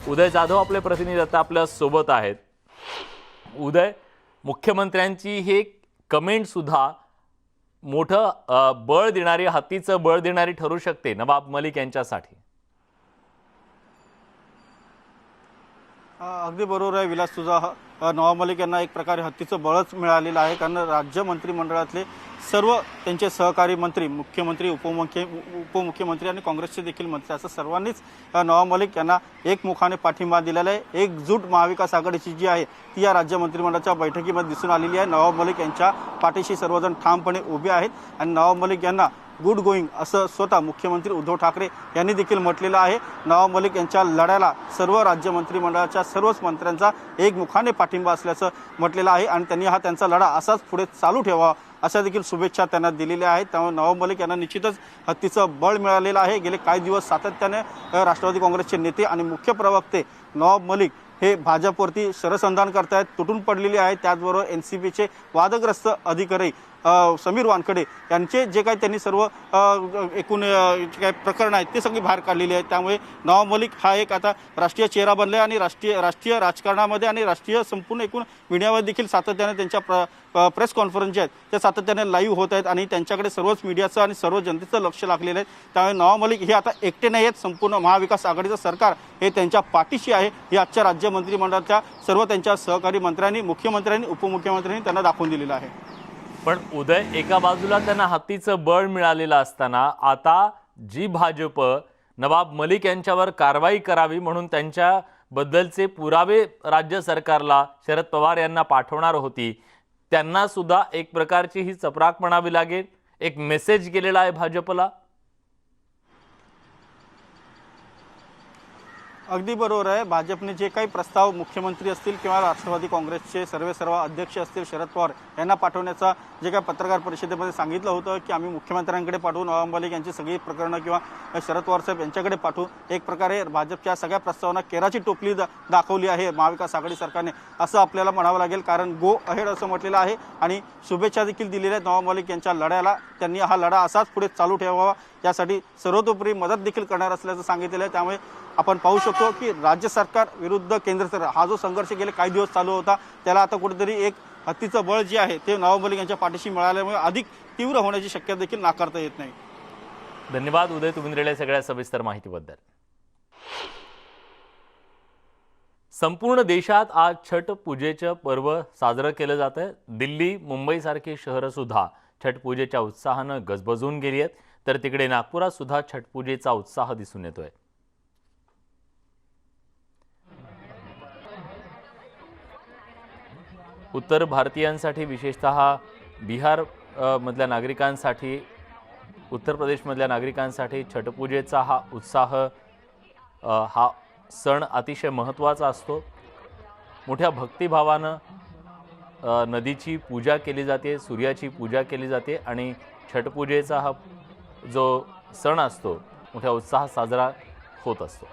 उदय जाधव आपले प्रतिनिधी आता आपल्या सोबत आहेत. उदय, मुख्यमंत्र्यांची हे कमेंट सुद्धा मोठं बळ देणारी, हत्तीचं बळ देणारी ठरू शकते नवाब मलिक यांच्यासाठी. अगदी बरोबर आहे विलास तुझा. नवाब मलिक यांना एक प्रकारे हत्तीचं बळच मिळालेलं आहे, कारण राज्य मंत्रिमंडळातले सर्व त्यांचे सहकारी मंत्री, मुख्यमंत्री, उपमुख्यमंत्री आणि काँग्रेसचे देखील मंत्री असं सर्वांनीच नवाब मलिक यांना एकमुखाने पाठिंबा दिलेला आहे. एकजूट महाविकास आघाडीची जी आहे ती या राज्य मंत्रिमंडळाच्या बैठकीमध्ये दिसून आलेली आहे. नवाब मलिक यांच्या पाठीशी सर्वजण ठामपणे उभे आहेत आणि नवाब मलिक यांना गुड गोईंग असं स्वतः मुख्यमंत्री उद्धव ठाकरे यांनी देखील म्हटलेलं आहे. नवाब मलिक यांच्या लढ्याला सर्व राज्य मंत्रिमंडळाच्या सर्वच मंत्र्यांचा एकमुखाने पाठिंबा असल्याचं म्हटलेलं आहे आणि त्यांनी हा त्यांचा लढा असाच पुढे चालू ठेवावा अशा देखील शुभेच्छा त्यांना दिलेल्या आहेत. त्यामुळे नवाब मलिक यांना निश्चितच हत्तीचं बळ मिळालेलं आहे. गेले काही दिवस सातत्याने राष्ट्रवादी काँग्रेसचे नेते आणि मुख्य प्रवक्ते नवाब मलिक हे भाजपवरती शरसंधान करतायत, तुटून पडलेले आहेत. त्याचबरोबर एनसीबीचे वादग्रस्त अधिकारी समीर वानखेडे यांचे जे काही त्यांनी सर्व एकूण जे काही प्रकरण आहेत ते सगळी बाहेर काढलेली आहेत. त्यामुळे नवाब मलिक हा एक आता राष्ट्रीय चेहरा बनला आणि राष्ट्रीय राजकारणामध्ये आणि राष्ट्रीय संपूर्ण एकूण मीडियावर देखील सातत्याने त्यांच्या प्रेस कॉन्फरन्स जे आहेत त्या सातत्याने लाईव्ह होत आहेत आणि त्यांच्याकडे सर्वच मीडियाचं आणि सर्व जनतेचं लक्ष लागलेलं आहे. त्यामुळे नवाब मलिक हे आता एकटे नाही आहेत, संपूर्ण महाविकास आघाडीचं सरकार हे त्यांच्या पाठीशी आहे हे आजच्या राज्य मंत्रिमंडळाच्या सर्व त्यांच्या सहकारी मंत्र्यांनी, मुख्यमंत्र्यांनी, उपमुख्यमंत्र्यांनी त्यांना दाखवून दिलेलं आहे. पण उदय, एका बाजूला त्यांना हत्तीचं बळ मिळालेलं असताना आता जी भाजप नवाब मलिक यांच्यावर कारवाई करावी म्हणून त्यांच्याबद्दलचे पुरावे राज्य सरकारला, शरद पवार यांना पाठवणार होती, त्यांना सुद्धा एक प्रकारची ही चपराक म्हणावी लागेल. एक मेसेज गेलेला आहे भाजपला. अगदी बरोबर आहे. भाजपने जे काही प्रस्ताव मुख्यमंत्री असतील किंवा राष्ट्रवादी काँग्रेसचे सर्व अध्यक्ष असतील शरद पवार यांना पाठवण्याचा जे काही पत्रकार परिषदेमध्ये सांगितलं होतं की आम्ही मुख्यमंत्र्यांकडे पाठवू, नवाब मलिक यांची सगळी प्रकरणं किंवा शरद पवार साहेब यांच्याकडे पाठवू, एक प्रकारे भाजपच्या सगळ्या प्रस्तावांना केराची टोपली दाखवली आहे महाविकास आघाडी सरकारने, असं आपल्याला म्हणावं लागेल. कारण गो अहेड असं म्हटलेलं आहे आणि शुभेच्छा देखील दिलेल्या आहेत नवाब मलिक यांच्या लढ्याला. त्यांनी हा लढा असाच पुढे चालू ठेवावा यासाठी सर्वतोपरी मदत देखील करणार असल्याचं सांगितलेलं आहे. त्यामुळे आपण पाहू शकतो की राज्य सरकार विरुद्ध केंद्र सरकार हा जो संघर्ष गेले काही दिवस चालू होता त्याला आता कुठेतरी एक हत्तीचं बळ जे आहे ते नवाब मलिक यांच्या पाठीशी मिळाल्यामुळे अधिक तीव्र होण्याची शक्यता देखील नाकारता येत नाही. धन्यवाद उदय, तुम्ही दिलेल्या सगळ्या सविस्तर माहितीबद्दल. संपूर्ण देशात आज छठ पूजेचं पर्व साजरं केलं जात आहे. दिल्ली, मुंबईसारखी शहरं सुद्धा छठ पूजेच्या उत्साहानं गजबजून गेली आहेत, तर तिकडे नागपुरात सुद्धा छठ पूजेचा उत्साह दिसून येतोय. उत्तर भारतीयांसाठी, विशेषतः बिहार मधल्या नागरिकांसाठी, उत्तर प्रदेशमधल्या नागरिकांसाठी छठपूजेचा हा उत्साह, हा सण अतिशय महत्त्वाचा असतो. मोठ्या भक्तिभावानं नदीची पूजा केली जाते, सूर्याची पूजा केली जाते आणि छठपूजेचा हा जो सण असतो मोठ्या उत्साहात साजरा होत असतो.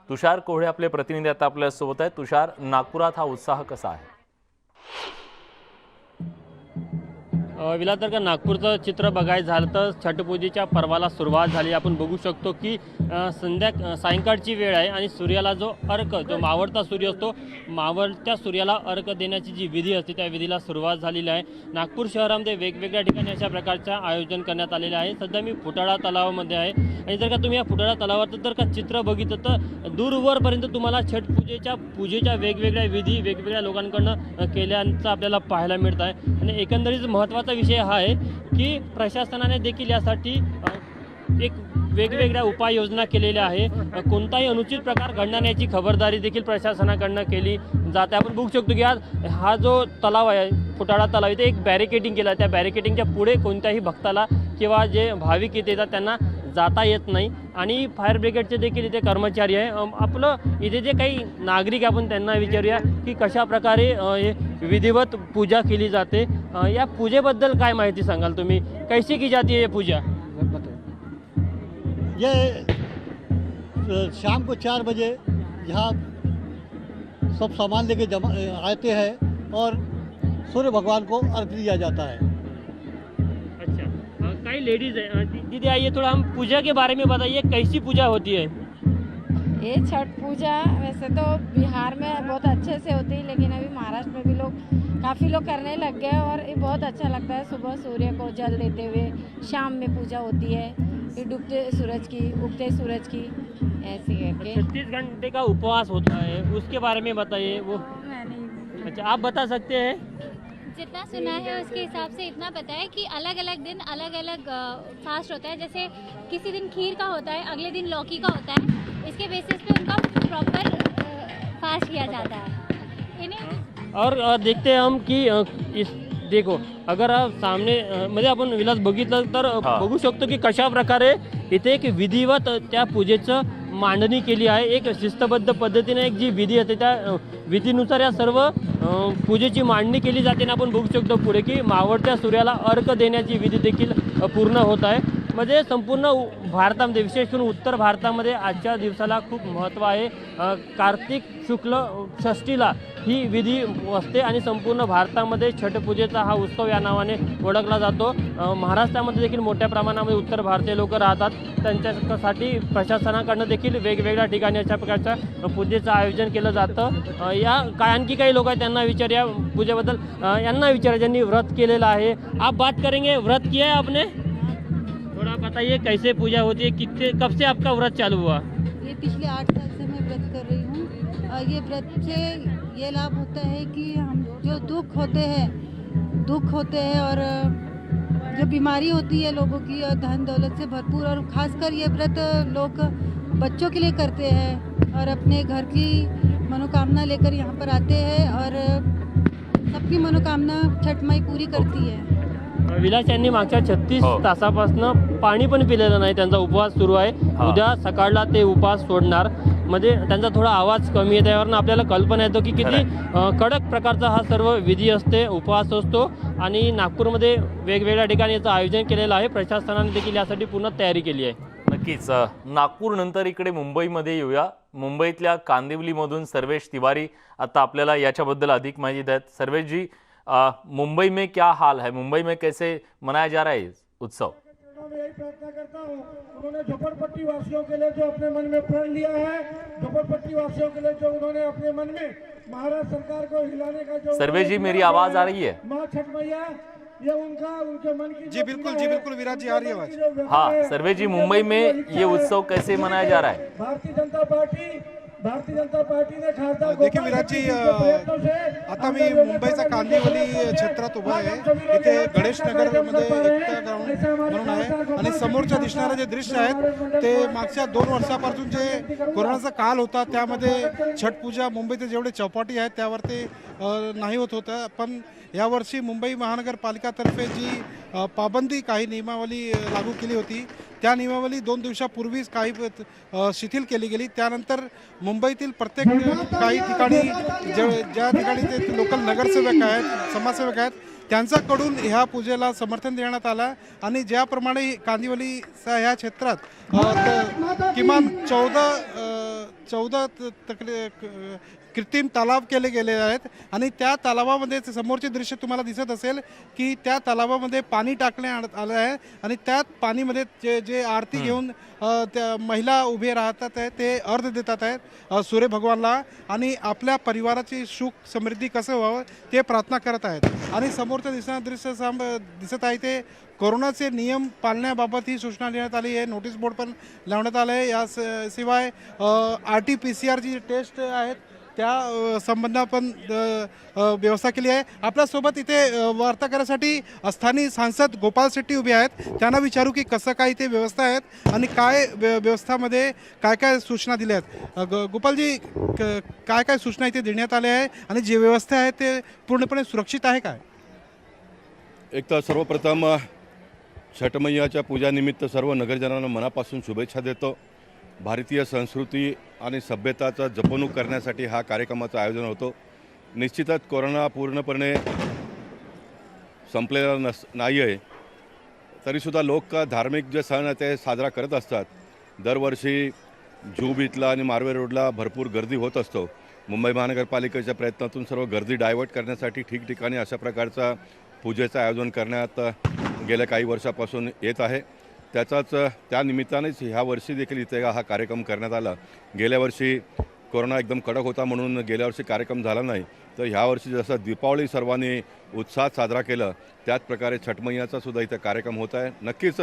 तुषार कोहळे आपले प्रतिनिधी आता आपल्या सोबत आहेत. तुषार, नागपुरात हा उत्साह कसा आहे? विलास, जर का नागपूरचं चित्र बघायचं झालं तर छठपूजेच्या पर्वाला सुरुवात झाली. आपण बघू शकतो की सायंकाळची वेळ आहे आणि सूर्याला जो अर्क, जो मावळता सूर्य असतो, मावळत्या सूर्याला अर्क देण्याची जी विधी असते त्या विधीला सुरुवात झालेली आहे. नागपूर शहरामध्ये वेगवेगळ्या ठिकाणी अशा प्रकारचं आयोजन करण्यात आलेलं आहे. सध्या मी फुटाळा तलावामध्ये आहे आणि जर का तुम्ही या फुटाळा तलावाचं जर का चित्र बघितलं तर दूरवरपर्यंत तुम्हाला पूजेच्या वेगवेगळ्या विधी वेगवेगळ्या लोकांकडनं केल्याचं आपल्याला पाहायला मिळत आहे. आणि एकंदरीत महत्त्वाचा विषय हा आहे की प्रशासनाने देखील यासाठी एक वेगवेगळ्या उपाययोजना केलेल्या आहे. कोणताही अनुचित प्रकार घडणार याची खबरदारी देखील प्रशासनाकडनं केली जाते. आपण बघू शकतो की आज हा जो तलाव आहे, फुटाळा तलाव, इथे एक बॅरिकेडिंग केलं. त्या बॅरिकेडिंगच्या पुढे कोणत्याही भक्ताला किंवा जे भाविक इथे येतात त्यांना जाता येत नाही. आणि फायर ब्रिगेडचे देखील इथे कर्मचारी आहे. आपलं इथे जे काही नागरिक आपण त्यांना विचारूया की कशा प्रकारे विधिवत पूजा केली जाते. या पूजेबद्दल काय माहिती सांगाल तुम्ही? कैसे की जाती है ये पूजा? ये शाम को 4 बजे यहाँ सब सामान लेके जमा आते हैं और सूर्य भगवान को अर्घ दिया जाता है. अच्छा, कई लेडीज है. दीदी आइए, थोड़ा हम पूजा के बारे में बताइए, कैसी पूजा होती है? ये छठ पूजा वैसे तो बिहार में बहुत अच्छे से होती है, लेकिन अभी महाराष्ट्र में भी काफ़ी लोग करने लग गए और ये बहुत अच्छा लगता है. सुबह सूर्य को जल देते हुए शाम में पूजा होती है, फिर डूबते सूरज की, उगते सूरज की, ऐसे करके 36 घंटे का उपवास होता है, उसके बारे में बताइए. वो अच्छा, आप बता सकते हैं? जितना सुना है उसके हिसाब से इतना पता है कि अलग अलग दिन अलग अलग फास्ट होता है. जैसे किसी दिन खीर का होता है, अगले दिन लौकी का होता है. इसके बेसिस पे उनका प्रॉपर फास्ट किया जाता है. इन्हें और देखते हैं हम कि इस देखो, अगर आप सामने म्हणजे आपण विलास बघितलं तर बघू शकतो की कशा प्रकारे इथे एक विधिवत त्या पूजेचं मांडणी केली आहे. एक शिस्तबद्ध पद्धतीने एक जी विधी असते त्या विधीनुसार या सर्व पूजेची मांडणी केली जाते. आणि आपण बघू शकतो पुढे की मावळत्या सूर्याला अर्घ देण्याची विधी देखील पूर्ण होत आहे. म्हणजे संपूर्ण भारतामध्ये, विशेष करून उत्तर भारतामध्ये आजच्या दिवसाला खूप महत्त्व आहे. कार्तिक शुक्ल षष्टीला ही विधी असते आणि संपूर्ण भारतामध्ये छठपूजेचा हा उत्सव या नावाने ओळखला जातो. महाराष्ट्रामध्ये देखील मोठ्या प्रमाणामध्ये उत्तर भारतीय लोक राहतात. त्यांच्यासाठी प्रशासनाकडनं देखील वेगवेगळ्या ठिकाणी अशा प्रकारच्या पूजेचं आयोजन केलं जातं. या काय आणखी काही लोक आहेत त्यांना विचारूया पूजेबद्दल. यांना विचारा ज्यांनी व्रत केलेलं आहे. आप बात करेंगे, व्रत किया है आपने? थोड़ा बताइए कैसे पूजा होती है, कितने कब से आपका व्रत चालू हुआ? ये पिछले 8 साल से मैं व्रत कर रही हूँ. और ये व्रत से ये लाभ होता है कि हम जो दुख होते हैं और जो बीमारी होती है लोगों की, और धन दौलत से भरपूर, और खासकर ये व्रत लोग बच्चों के लिए करते हैं और अपने घर की मनोकामना लेकर यहाँ पर आते हैं और सबकी मनोकामना छठ माई पूरी करती है. विलास यांनी मागच्या 36 तासापासून पाणी पण पिलेलं नाही. त्यांचा उपवास सुरू आहे. उद्या सकाळला ते उपवास सोडणार. म्हणजे त्यांचा थोडा आवाज कमी येत यावरून आपल्याला कल्पना येतो की किती कडक प्रकारचा हा सर्व विधी असते, उपवास असतो. आणि नागपूरमध्ये वेगवेगळ्या ठिकाणी याचं आयोजन केलेलं आहे. प्रशासनाने देखील यासाठी पूर्ण तयारी केली आहे. नक्कीच. नागपूर नंतर इकडे मुंबईमध्ये येऊया. मुंबईतल्या कांदिवलीमधून सर्वेश तिवारी आता आपल्याला याच्याबद्दल अधिक माहिती देत. सर्वेश जी, मुंबई में क्या हाल है, मुंबई में कैसे मनाया जा रहा है उत्सव? मैं यही प्रार्थना करता हूँ, उन्होंने झोपड़पट्टी वासियों के लिए जो अपने मन में प्रण लिया है, झोपड़पट्टी वासियों के लिए जो उन्होंने अपने मन में महाराष्ट्र सरकार को हिलाने का जो सर्वेश जी, मेरी आवाज आ रही है? माँ छठ मैया, ये उनके मन की जी बिल्कुल विराट जी, आ रही है आवाज। हाँ सर्वेश जी, मुंबई में ये उत्सव कैसे मनाया जा रहा है? भारतीय जनता पार्टीने खासदार देखिए विराट जी, आता मी मुंबईचा कांदिवली क्षेत्रात उभा आहे. इथे गणेश नगरमध्ये एकता ग्राउंड म्हणून आहे आणि समोरच्या दिसणारे जे दृश्य आहेत ते मागच्या 2 वर्षापासून जे कोरोनाचा काल होता त्यामध्ये छठ पूजा मुंबईचे जेवढे चौपाटी आहेत त्यावर ते नाही होत होतं. पण यावर्षी मुंबई महानगरपालिकातर्फे जी पाबंदी काही नियमावली लागू केली होती त्या नियमावली 2 दिवसापूर्वीच काही शिथिल केली गेली. त्यानंतर मुंबईतील प्रत्येक काही ठिकाणी ज्या ठिकाणी ते लोकल नगरसेवक आहेत, समाजसेवक आहेत, त्यांच्याकडून ह्या पूजेला समर्थन देण्यात आलं. आणि ज्याप्रमाणे कांदिवलीच्या ह्या क्षेत्रात किमान 14 कृत्रिम तलाव केले गेले आहेत आणि त्या तलावामध्ये समोरचे दृश्य तुम्हाला दिसत असेल की त्या तलावामध्ये पाणी टाकण्यात आलं आहे आणि त्यात पाणीमध्ये जे आरती घेऊन त्या महिला उभे राहतात आहे ते अर्ध देतात आहेत सूर्य भगवानला आणि आपल्या परिवाराची सुख समृद्धी कसं व्हावं ते प्रार्थना करत आहेत. आणि समोरचं दिसणारं दृश्य दिसत आहे ते कोरोनाचे नियम पाळण्याबाबत ही सूचना देण्यात आली आहे. नोटीस बोर्ड पण लावण्यात आलं आहे. याशिवाय RT-PCR जी टेस्ट आहेत त्या संबंधात पण व्यवस्था केली आहे. आपल्यासोबत इथे वार्ता करण्यासाठी स्थानिक सांसद गोपाल शेट्टी उभे आहेत. त्यांना विचारू की कसं काय इथे व्यवस्था आहेत आणि काय व्यवस्थामध्ये काय काय सूचना दिल्या आहेत. गोपालजी, काय काय सूचना इथे देण्यात आल्या आहे आणि जी व्यवस्था आहे ते पूर्णपणे सुरक्षित आहे काय? एक तर सर्वप्रथम छठ मैयाच्या पूजानिमित्त सर्व नगरजनांना मनापासून शुभेच्छा देतो. भारतीय संस्कृती आणि सभ्यताचा जपणूक करण्यासाठी हा कार्यक्रमाचं आयोजन होतो. निश्चितच कोरोना पूर्णपणे संपलेला नाही आहे, तरीसुद्धा लोक धार्मिक जे सण आहे ते साजरा करत असतात. दरवर्षी जुहू बीचला आणि मारवे रोडला भरपूर गर्दी होत असतो. मुंबई महानगरपालिकेच्या प्रयत्नातून सर्व गर्दी डायव्हर्ट करण्यासाठी ठिकठिकाणी अशा प्रकारचा पूजेचं आयोजन करण्यात गेल्या काही वर्षापासून येत आहे. त्या निमित्तानेच ह्या वर्षी देखील इथे हा कार्यक्रम करण्यात आला. गेल्या वर्षी कोरोना एकदम कडक होता म्हणून गेल्या वर्षी कार्यक्रम झाला नाही, तर ह्या वर्षी जसं दीपावली सर्वांनी उत्साहात साजरा केलं त्याच प्रकारे छठ मैयाचा सुद्धा इथे कार्यक्रम होत आहे. नक्कीच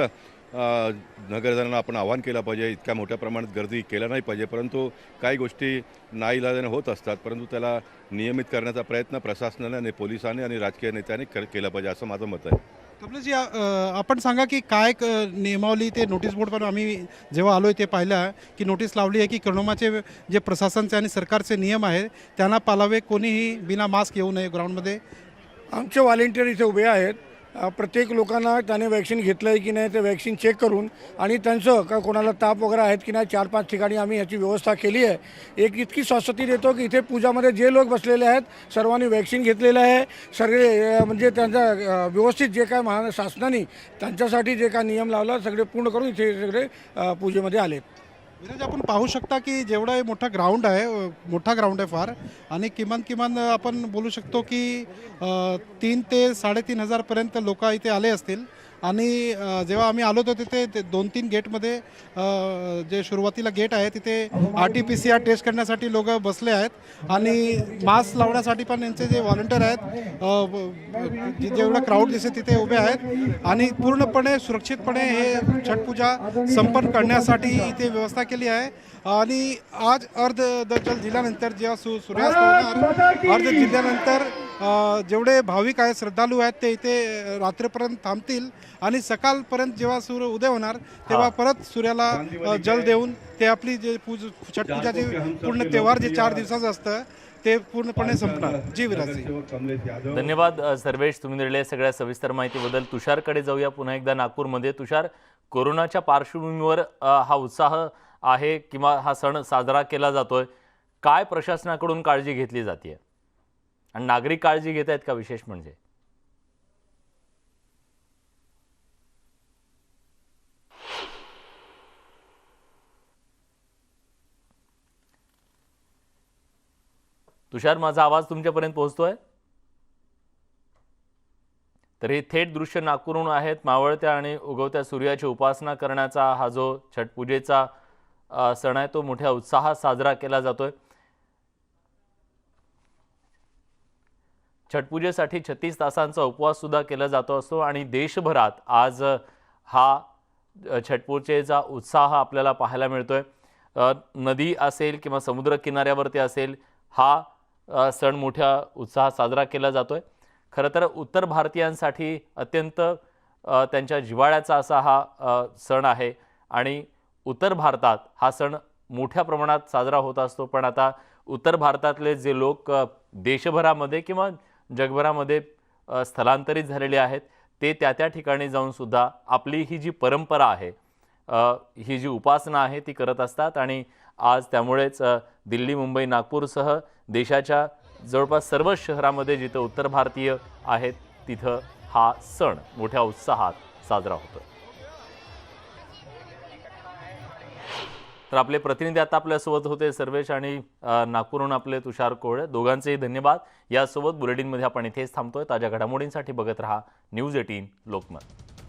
नगरजनांना आपण आवाहन केलं पाहिजे, इतक्या मोठ्या प्रमाणात गर्दी केलं नाही पाहिजे, परंतु काही गोष्टी नाईलाजाने होत असतात, परंतु त्याला नियमित करण्याचा प्रयत्न प्रशासनाने आणि पोलिसांनी आणि राजकीय नेत्यांनी केला पाहिजे असं माझं मत आहे. कमलेशजी, आपण सांगा की काय नियमावली ते नोटीस बोर्ड पण आम्ही जेव्हा आलो ते पाहिलं की नोटीस लावली आहे की कोरोनाचे जे प्रशासनचे आणि सरकारचे नियम आहेत त्यांना पाळावे, कोणीही बिना मास्क येऊ नये ग्राउंडमध्ये. आमचे व्हॉलेंटियर इथे उभे आहेत. प्रत्येक लोकांना त्याने वॅक्सिन घेतलं आहे की नाही ते वॅक्सिन चेक करून आणि त्यांचं का कोणाला ताप वगैरे आहेत की नाही 4-5 ठिकाणी आम्ही याची व्यवस्था केली आहे. एक इतकी स्वास्थ्य देतो की इथे पूजामध्ये जे लोक बसलेले आहेत सर्वांनी वॅक्सिन घेतलेलं आहे. सगळे म्हणजे त्यांचा व्यवस्थित जे काय शासनाने त्यांच्यासाठी जे काय नियम लावला सगळे पूर्ण करून इथे सगळे पूजेमध्ये आलेत. विराज, आपण पाहू शकता की जेवढा मोठा ग्राउंड आहे फार, आणि किमान आपण बोलू शकतो की 3 ते 3.5 हजारपर्यंत लोक इथे आले असतील. आणि जेव्हा आम्ही आलो होतो तिथे 2-3 गेटमध्ये जे सुरुवातीला गेट आहे तिथे RT-PCR टेस्ट करण्यासाठी लोक बसले आहेत आणि मास्क लावण्यासाठी पण यांचे जे व्हॉलंटियर आहेत जेवढा क्राऊड दिसते तिथे उभे आहेत आणि पूर्णपणे सुरक्षितपणे हे छठपूजा संपन्न करण्यासाठी इथे व्यवस्था केली आहे. आणि आज अर्धदर्जन जिल्ह्यानंतर जेव्हा सूर्यास्त होणार, अर्ध जिल्ह्यानंतर जेवढे भाविक आहेत श्रद्धालू आहेत ते इथे रात्रीपर्यंत थांबतील आणि सकाळपर्यंत जेव्हा सूर्य उदय होणार तेव्हा परत सूर्याला जल देऊन ते आपली जे छठ पूजाचे पूर्ण त्योहार जे 4 दिवसाचं असतं ते पूर्णपणे संपणार. जी विराजी. धन्यवाद सर्वेश, तुम्ही दिलेल्या सगळ्या सविस्तर माहितीबद्दल. तुषारकडे जाऊया पुन्हा एकदा नागपूरमध्ये. तुषार, कोरोनाच्या पार्श्वभूमीवर हा उत्साह आहे किंवा हा सण साजरा केला जातोय, काय प्रशासनाकडून काळजी घेतली जाते आणि नागरिक काळजी घेत आहेत का विशेष म्हणजे? तुषार, माझा आवाज तुमच्यापर्यंत पोहोचतोय? तर हे थेट दृश्य नागपूरहून आहेत. मावळत्या आणि उगवत्या सूर्याची उपासना करण्याचा हा जो छटपूजेचा सण आहे तो मोठ्या उत्साहात साजरा केला जातोय. छटपूजेसाठी 36 तासांचा उपवास सुद्धा केला जातो असतो आणि देशभरात आज हा छटपूजेचा उत्साह आपल्याला पाहायला मिळतोय. नदी असेल किंवा समुद्र किनाऱ्यावरती असेल, हा सण मोठ्या उत्साहात साजरा केला जातोय. खरं तर उत्तर भारतीयांसाठी अत्यंत त्यांच्या जिव्हाळ्याचा असा हा सण आहे आणि उत्तर भारतात हा सण मोठ्या प्रमाणात साजरा होत असतो. पण आता उत्तर भारतातले जे लोक देशभरामध्ये किंवा जगभरामध्ये स्थलांतरित झालेले आहेत ते त्या ठिकाणी जाऊन सुद्धा आपली ही जी परंपरा आहे, ही जी उपासना आहे ती करत असतात. आणि आज त्यामुळेच दिल्ली, मुंबई, नागपूरसह देशाच्या जवळपास सर्व शहरामध्ये जिथं उत्तर भारतीय आहेत तिथं हा सण मोठ्या उत्साहात साजरा होतो. तर आपले प्रतिनिधी आता आपल्यासोबत होते सर्वेश आणि नागपूरहून आपले तुषार कोळे, दोघांचेही धन्यवाद. यासोबत बुलेटिनमध्ये आपण इथेच थांबतोय. ताज्या घडामोडींसाठी बघत रहा न्यूज 18 लोकमत.